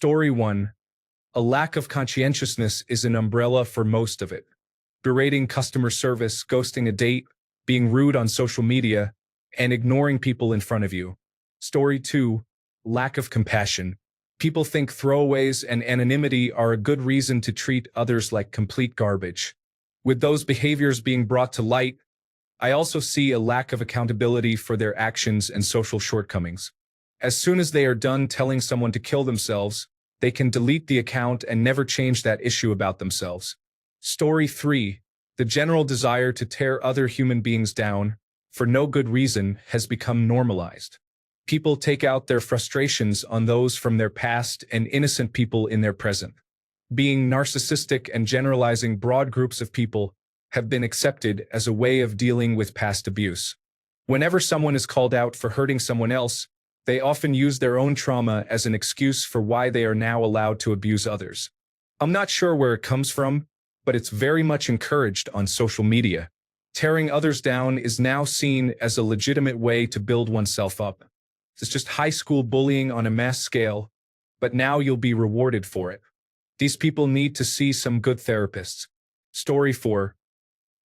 Story 1. A lack of conscientiousness is an umbrella for most of it. Berating customer service, ghosting a date, being rude on social media, and ignoring people in front of you. Story 2. Lack of compassion. People think throwaways and anonymity are a good reason to treat others like complete garbage. With those behaviors being brought to light, I also see a lack of accountability for their actions and social shortcomings. As soon as they are done telling someone to kill themselves, they can delete the account and never change that issue about themselves. Story 3. The general desire to tear other human beings down, for no good reason, has become normalized. People take out their frustrations on those from their past and innocent people in their present. Being narcissistic and generalizing broad groups of people have been accepted as a way of dealing with past abuse. Whenever someone is called out for hurting someone else, they often use their own trauma as an excuse for why they are now allowed to abuse others. I'm not sure where it comes from, but it's very much encouraged on social media. Tearing others down is now seen as a legitimate way to build oneself up. It's just high school bullying on a mass scale, but now you'll be rewarded for it. These people need to see some good therapists. Story 4.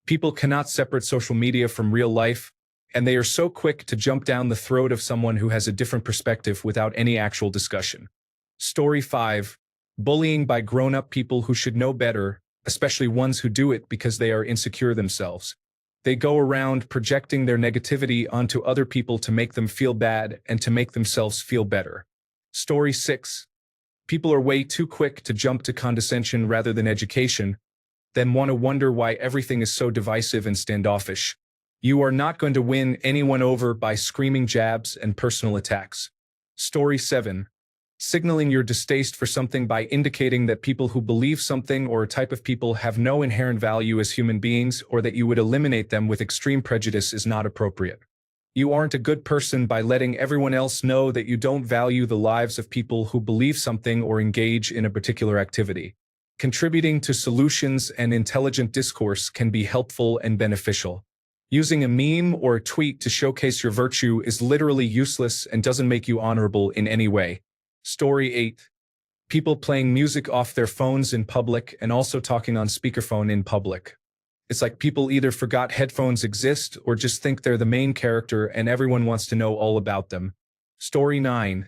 People cannot separate social media from real life, and they are so quick to jump down the throat of someone who has a different perspective without any actual discussion. Story 5. Bullying by grown-up people who should know better, especially ones who do it because they are insecure themselves. They go around projecting their negativity onto other people to make them feel bad and to make themselves feel better. Story 6. People are way too quick to jump to condescension rather than education, then want to wonder why everything is so divisive and standoffish. You are not going to win anyone over by screaming jabs and personal attacks. Story 7. Signaling your distaste for something by indicating that people who believe something or a type of people have no inherent value as human beings or that you would eliminate them with extreme prejudice is not appropriate. You aren't a good person by letting everyone else know that you don't value the lives of people who believe something or engage in a particular activity. Contributing to solutions and intelligent discourse can be helpful and beneficial. Using a meme or a tweet to showcase your virtue is literally useless and doesn't make you honorable in any way. Story 8. People playing music off their phones in public and also talking on speakerphone in public. It's like people either forgot headphones exist or just think they're the main character and everyone wants to know all about them. Story 9.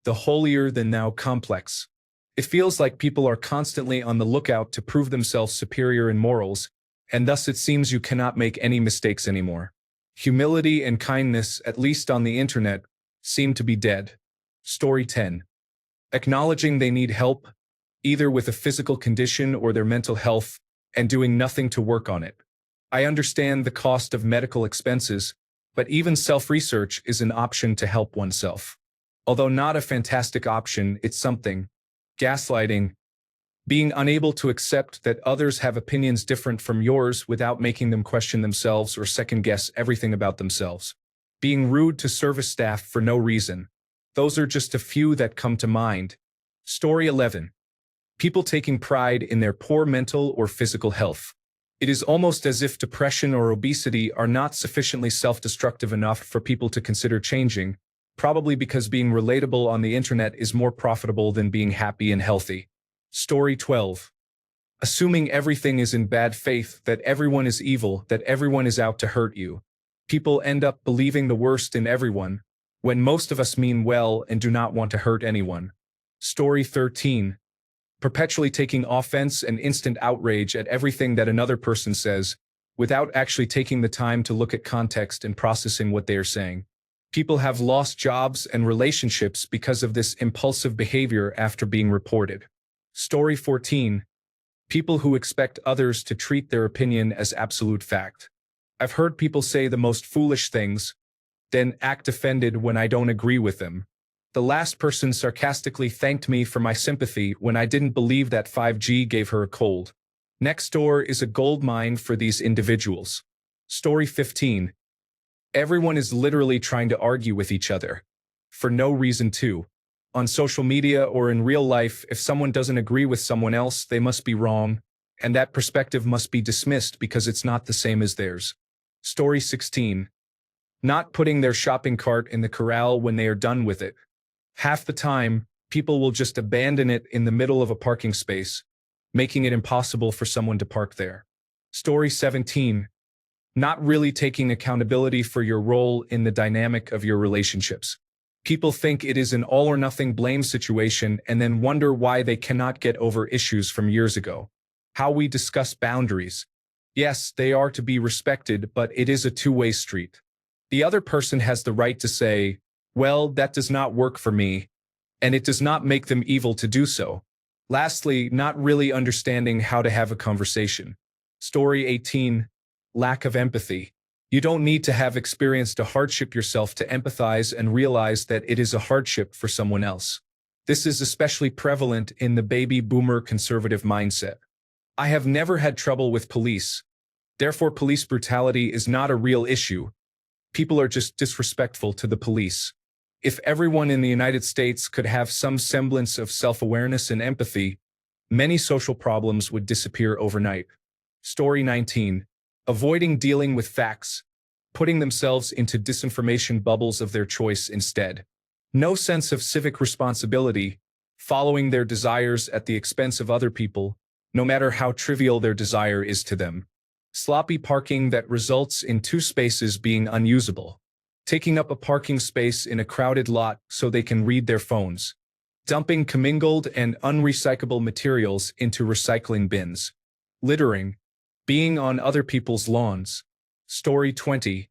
The holier-than-thou complex. It feels like people are constantly on the lookout to prove themselves superior in morals, and thus it seems you cannot make any mistakes anymore. Humility and kindness, at least on the internet, seem to be dead. Story 10. Acknowledging they need help, either with a physical condition or their mental health, and doing nothing to work on it. I understand the cost of medical expenses, but even self-research is an option to help oneself. Although not a fantastic option, it's something. Gaslighting. Being unable to accept that others have opinions different from yours without making them question themselves or second-guess everything about themselves. Being rude to service staff for no reason. Those are just a few that come to mind. Story 11. People taking pride in their poor mental or physical health. It is almost as if depression or obesity are not sufficiently self-destructive enough for people to consider changing, probably because being relatable on the internet is more profitable than being happy and healthy. Story 12. Assuming everything is in bad faith, that everyone is evil, that everyone is out to hurt you. People end up believing the worst in everyone, when most of us mean well and do not want to hurt anyone. Story 13. Perpetually taking offense and instant outrage at everything that another person says, without actually taking the time to look at context and processing what they are saying. People have lost jobs and relationships because of this impulsive behavior after being reported. Story 14. People who expect others to treat their opinion as absolute fact. I've heard people say the most foolish things, then act offended when I don't agree with them. The last person sarcastically thanked me for my sympathy when I didn't believe that 5G gave her a cold. Next door is a gold mine for these individuals. Story 15. Everyone is literally trying to argue with each other. For no reason too. On social media or in real life, if someone doesn't agree with someone else, they must be wrong, and that perspective must be dismissed because it's not the same as theirs. Story 16. Not putting their shopping cart in the corral when they are done with it. Half the time, People will just abandon it in the middle of a parking space, making it impossible for someone to park there. Story 17. Not really taking accountability for your role in the dynamic of your relationships. People think it is an all-or-nothing blame situation and then wonder why they cannot get over issues from years ago. How we discuss boundaries. Yes, they are to be respected, but it is a two-way street. The other person has the right to say, well, that does not work for me, and it does not make them evil to do so. Lastly, not really understanding how to have a conversation. Story 18. Lack of empathy. You don't need to have experienced a hardship yourself to empathize and realize that it is a hardship for someone else. This is especially prevalent in the baby boomer conservative mindset. I have never had trouble with police. Therefore, police brutality is not a real issue. People are just disrespectful to the police. If everyone in the United States could have some semblance of self-awareness and empathy, many social problems would disappear overnight. Story 19. Avoiding dealing with facts, putting themselves into disinformation bubbles of their choice instead. No sense of civic responsibility, following their desires at the expense of other people, no matter how trivial their desire is to them. Sloppy parking that results in two spaces being unusable. Taking up a parking space in a crowded lot so they can read their phones. Dumping commingled and unrecyclable materials into recycling bins. Littering. Being on other people's lawns. Story 20.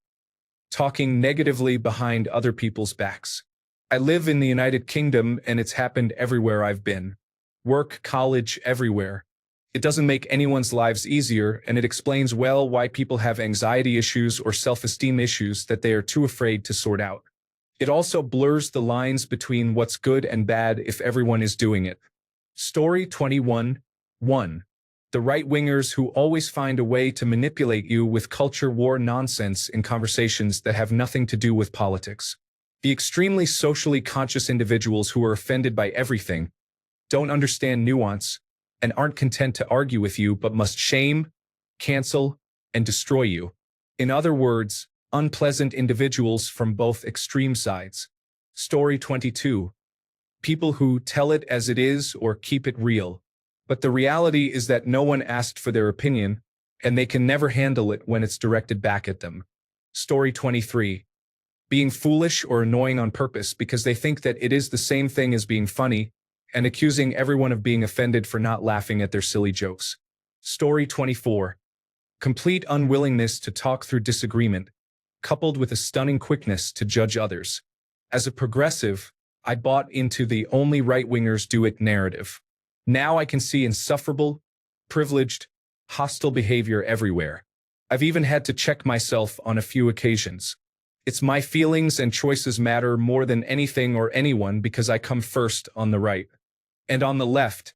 Talking negatively behind other people's backs. I live in the United Kingdom and it's happened everywhere I've been. Work, college, everywhere. It doesn't make anyone's lives easier, and it explains well why people have anxiety issues or self-esteem issues that they are too afraid to sort out. It also blurs the lines between what's good and bad if everyone is doing it. Story 21. 1. The right-wingers who always find a way to manipulate you with culture war nonsense in conversations that have nothing to do with politics. The extremely socially conscious individuals who are offended by everything, don't understand nuance, and aren't content to argue with you but must shame, cancel, and destroy you. In other words, unpleasant individuals from both extreme sides. Story 22. People who tell it as it is or keep it real. But the reality is that no one asked for their opinion, and they can never handle it when it's directed back at them. Story 23. Being foolish or annoying on purpose because they think that it is the same thing as being funny, and accusing everyone of being offended for not laughing at their silly jokes. Story 24. Complete unwillingness to talk through disagreement, coupled with a stunning quickness to judge others. As a progressive, I bought into the only right-wingers do it narrative. Now I can see insufferable, privileged, hostile behavior everywhere. I've even had to check myself on a few occasions. It's my feelings and choices matter more than anything or anyone because I come first on the right. And on the left,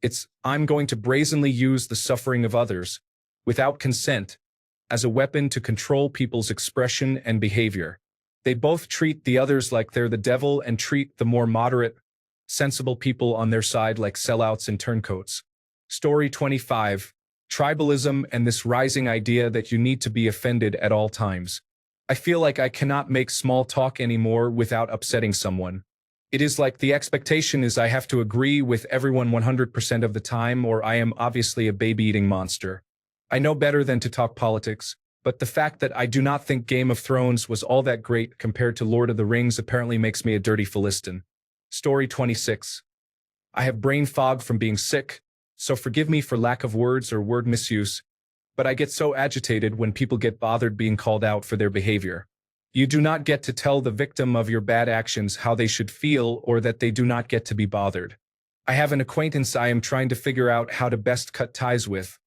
it's I'm going to brazenly use the suffering of others, without consent, as a weapon to control people's expression and behavior. They both treat the others like they're the devil and treat the more moderate, sensible people on their side like sellouts and turncoats. Story 25. Tribalism and this rising idea that you need to be offended at all times. I feel like I cannot make small talk anymore without upsetting someone. It is like the expectation is I have to agree with everyone 100% of the time or I am obviously a baby-eating monster. I know better than to talk politics, but the fact that I do not think Game of Thrones was all that great compared to Lord of the Rings apparently makes me a dirty Philistine. Story 26. I have brain fog from being sick, so forgive me for lack of words or word misuse, but I get so agitated when people get bothered being called out for their behavior. You do not get to tell the victim of your bad actions how they should feel or that they do not get to be bothered. I have an acquaintance I am trying to figure out how to best cut ties with,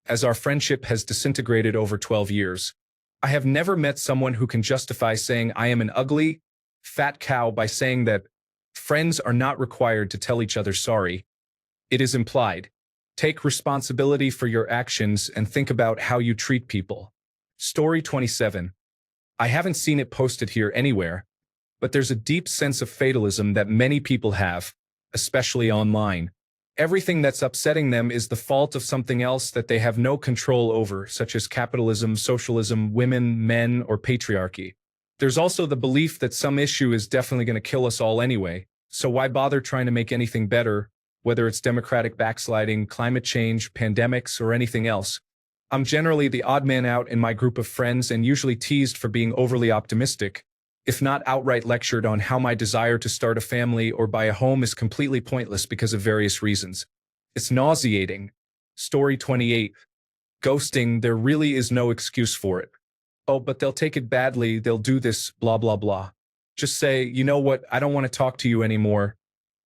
as our friendship has disintegrated over 12 years. I have never met someone who can justify saying I am an ugly, fat cow by saying that friends are not required to tell each other sorry. It is implied. Take responsibility for your actions and think about how you treat people. Story 27. I haven't seen it posted here anywhere, but there's a deep sense of fatalism that many people have, especially online. Everything that's upsetting them is the fault of something else that they have no control over, such as capitalism, socialism, women, men, or patriarchy. There's also the belief that some issue is definitely going to kill us all anyway, So why bother trying to make anything better, whether it's democratic backsliding, climate change, pandemics, or anything else? I'm generally the odd man out in my group of friends and usually teased for being overly optimistic, if not outright lectured on how my desire to start a family or buy a home is completely pointless because of various reasons. It's nauseating. Story 28. Ghosting, there really is no excuse for it. Oh, but they'll take it badly, they'll do this, blah, blah, blah. Just say, you know what, I don't want to talk to you anymore.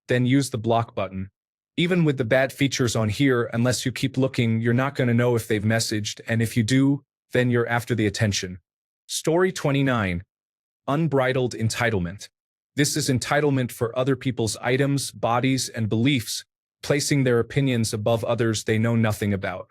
Then use the block button. Even with the bad features on here, unless you keep looking, you're not going to know if they've messaged, and if you do, then you're after the attention. Story 29. Unbridled entitlement. This is entitlement for other people's items, bodies, and beliefs, placing their opinions above others they know nothing about.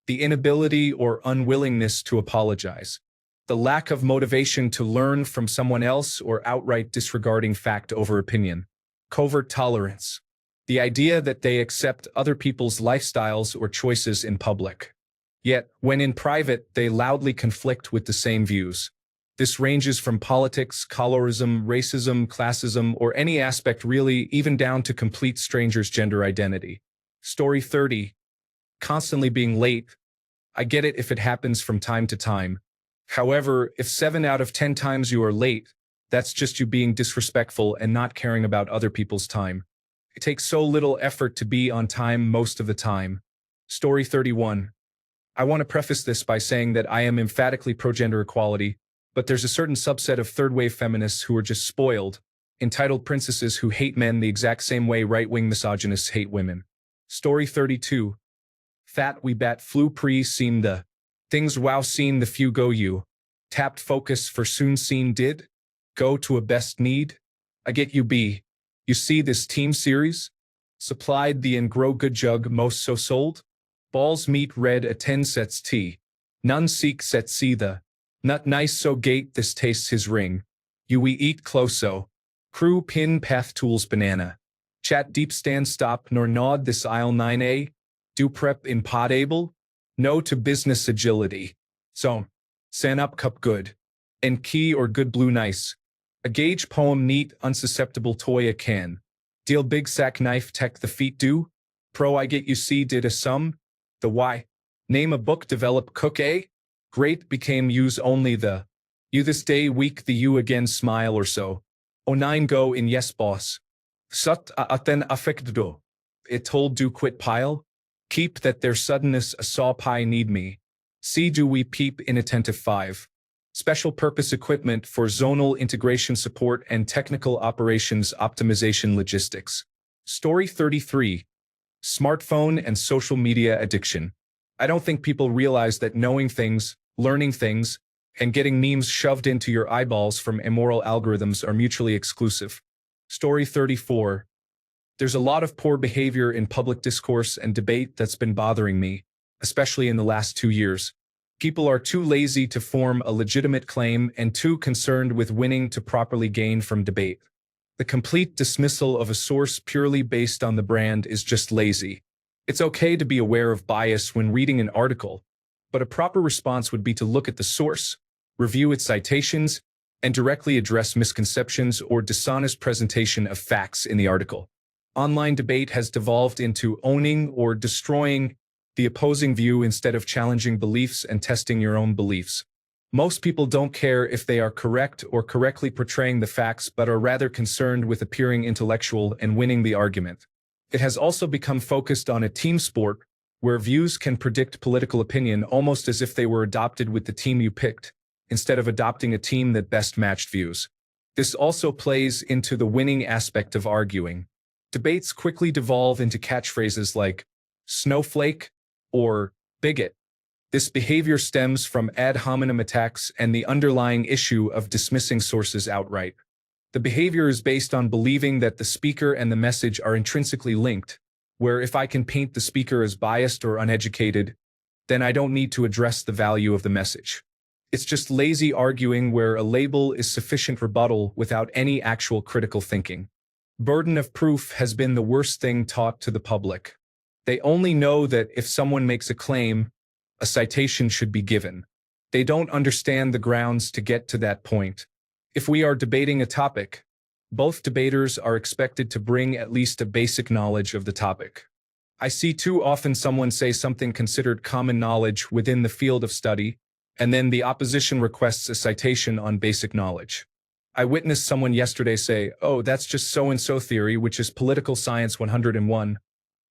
The inability or unwillingness to apologize. The lack of motivation to learn from someone else or outright disregarding fact over opinion. Covert tolerance. The idea that they accept other people's lifestyles or choices in public. Yet, when in private, they loudly conflict with the same views. This ranges from politics, colorism, racism, classism, or any aspect really, even down to complete strangers' gender identity. Story 30. Constantly being late. I get it if it happens from time to time. However, if 7 out of 10 times you are late, that's just you being disrespectful and not caring about other people's time. It takes so little effort to be on time most of the time. Story 31. I want to preface this by saying that I am emphatically pro-gender equality, but there's a certain subset of third-wave feminists who are just spoiled, entitled princesses who hate men the exact same way right-wing misogynists hate women. Story 32. Fat we bat flew pre seen the things wow seen the few go you. Tapped focus for soon seen did. Go to a best need. I get you be. You see this team series? Supplied the and grow good jug most so sold? Balls meet red a 10 sets tea. None seek set see the. Nut nice so gate this tastes his ring. You we eat close so. Crew pin path tools banana. Chat deep stand stop nor nod this aisle 9A. Do prep in pod able? No to business agility. So, san up cup good. And key or good blue nice. A gauge poem neat unsusceptible toy a can. Deal big sack knife tech the feet do. Pro I get you see did a sum. The why. Name a book develop cook a. Great became use only the. You this day week the you again smile or so. O nine go in yes boss. Sut a then affect do. It told do quit pile. Keep that their suddenness a saw pie need me. See do we peep inattentive 5. Special purpose equipment for zonal integration support and technical operations optimization logistics. Story 33. Smartphone and social media addiction. I don't think people realize that knowing things, learning things, and getting memes shoved into your eyeballs from immoral algorithms are mutually exclusive. Story 34. There's a lot of poor behavior in public discourse and debate that's been bothering me, especially in the last 2 years. People are too lazy to form a legitimate claim and too concerned with winning to properly gain from debate. The complete dismissal of a source purely based on the brand is just lazy. It's okay to be aware of bias when reading an article, but a proper response would be to look at the source, review its citations, and directly address misconceptions or dishonest presentation of facts in the article. Online debate has devolved into owning or destroying the opposing view instead of challenging beliefs and testing your own beliefs. Most people don't care if they are correct or correctly portraying the facts, but are rather concerned with appearing intellectual and winning the argument. It has also become focused on a team sport where views can predict political opinion almost as if they were adopted with the team you picked, instead of adopting a team that best matched views. This also plays into the winning aspect of arguing. Debates quickly devolve into catchphrases like snowflake or bigot. This behavior stems from ad hominem attacks and the underlying issue of dismissing sources outright. The behavior is based on believing that the speaker and the message are intrinsically linked, where if I can paint the speaker as biased or uneducated, then I don't need to address the value of the message. It's just lazy arguing where a label is sufficient rebuttal without any actual critical thinking. Burden of proof has been the worst thing taught to the public. They only know that if someone makes a claim, a citation should be given. They don't understand the grounds to get to that point. If we are debating a topic, Both debaters are expected to bring at least a basic knowledge of the topic. I see too often someone say something considered common knowledge within the field of study, and then the opposition requests a citation on basic knowledge. I witnessed someone yesterday say, "Oh, that's just so-and-so theory, which is political science 101.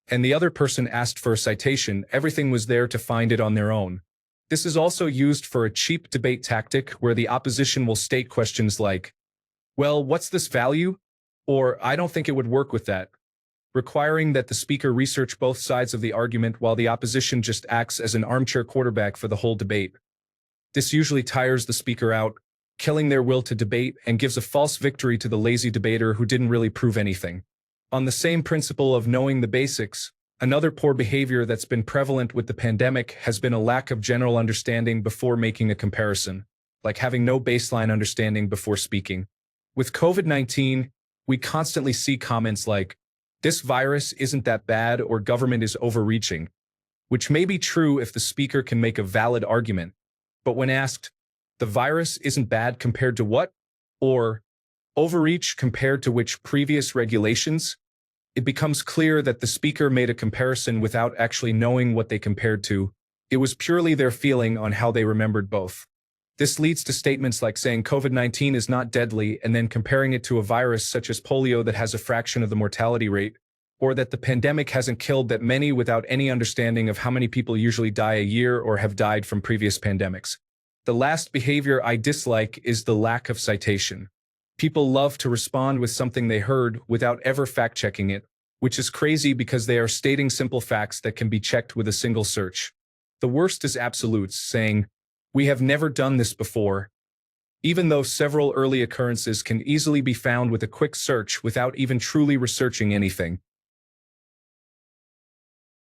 And the other person asked for a citation, everything was there to find it on their own. This is also used for a cheap debate tactic where the opposition will state questions like, "Well, what's this value?" Or, "I don't think it would work with that," requiring that the speaker research both sides of the argument while the opposition just acts as an armchair quarterback for the whole debate. This usually tires the speaker out, killing their will to debate, and gives a false victory to the lazy debater who didn't really prove anything. On the same principle of knowing the basics, another poor behavior that's been prevalent with the pandemic has been a lack of general understanding before making a comparison, like having no baseline understanding before speaking. With COVID-19, we constantly see comments like, "This virus isn't that bad," or "Government is overreaching," which may be true if the speaker can make a valid argument. But when asked, "The virus isn't bad compared to what?" or "Overreach compared to which previous regulations?" it becomes clear that the speaker made a comparison without actually knowing what they compared to. It was purely their feeling on how they remembered both. This leads to statements like saying COVID-19 is not deadly and then comparing it to a virus such as polio that has a fraction of the mortality rate, or that the pandemic hasn't killed that many without any understanding of how many people usually die a year or have died from previous pandemics. The last behavior I dislike is the lack of citation. People love to respond with something they heard without ever fact-checking it, which is crazy because they are stating simple facts that can be checked with a single search. The worst is absolutes, saying, "We have never done this before," even though several early occurrences can easily be found with a quick search without even truly researching anything.